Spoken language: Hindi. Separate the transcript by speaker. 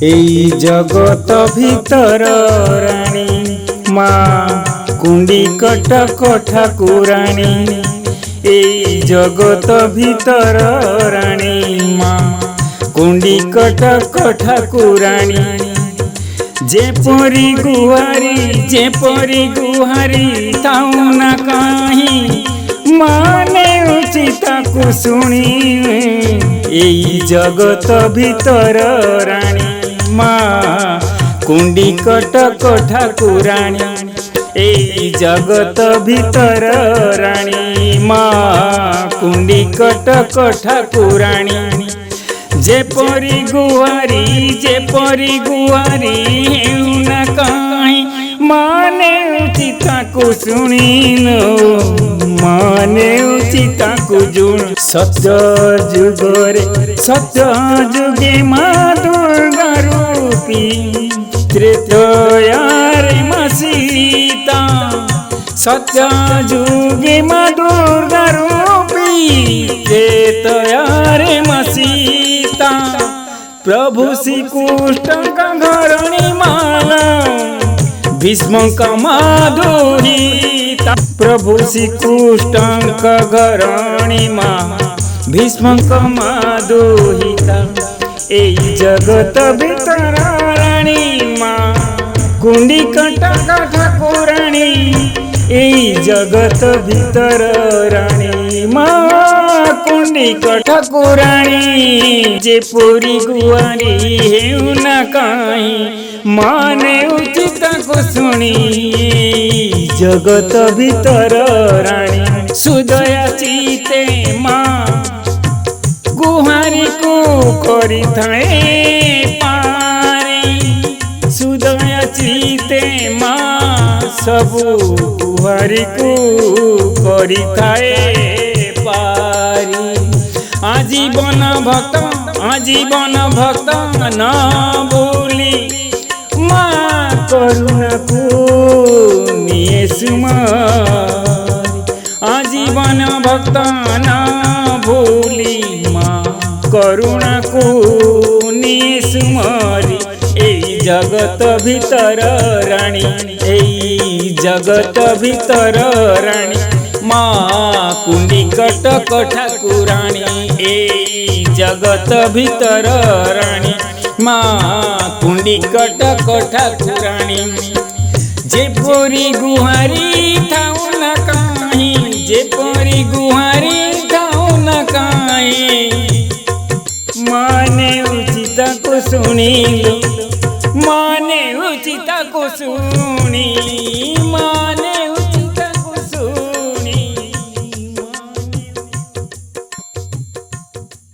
Speaker 1: এই জগত ভিতর রানী মা কুন্ডি কটক ঠাকুরানী। এই জগত ভিতর রানী মা কুন্ডি কটক ঠাকুরানী। যেপরি গুহারি তাও না কাহি মানে উচিতাকু শুনি। এই জগত ভিতর রানী মা কুন্ডি কটক ঠাকুরানী। এই জগত ভিতর রানী মা কুন্ডি কটক ঠাকুরানী। যেপরি গুহারি হেউ না কাহি মানে উচিতাকু শুনিল মানে উচিতাকু জুণ। সত্য যুগে মা দুর্গা রূপী ত্রেতয়ারে মা সীতা। সত্য যুগে মা দুর্গা রূপী ত্রেতয়ারে মা সীতা। प्रभु श्रीकृष्ण का घरणी माला भीष्म का माधुरीता। प्रभु श्रीकृष्ण का घरणी माँ भीष्म का माधुरीता। ए जगत भीतर रानी माँ कुंडी कटक ठाकुरानी। ए जगत भीतर रानी माँ कुंडी ठाकुरानी। जेपरी गुहारी हेउ ना काई माने उचिताकु शुणी। जगत भीतर रानी सुदया चिते माँ गुहारी को करी थाए पारी। सुदया चिते माँ सबु गुहारी को करी थाए पारी। आजीवन भक्त न भूली माँ करुणा को निये सुमारी। आजीवन भक्त न भूली माँ करुणा को निये सुमारी। ए जगत भीतर रानी ए जगत भीतर रानी माँ कुंडी कटक ठाकुरानी। ए जगत भीतर रानी माँ कुंडी कटक ठाकुरानी। जेपरी गुहारी थाउ न काहि जेपरी गुहारी थाउ न काहि माने उचिताकु शुणिलो माने उचिताकु शुणी।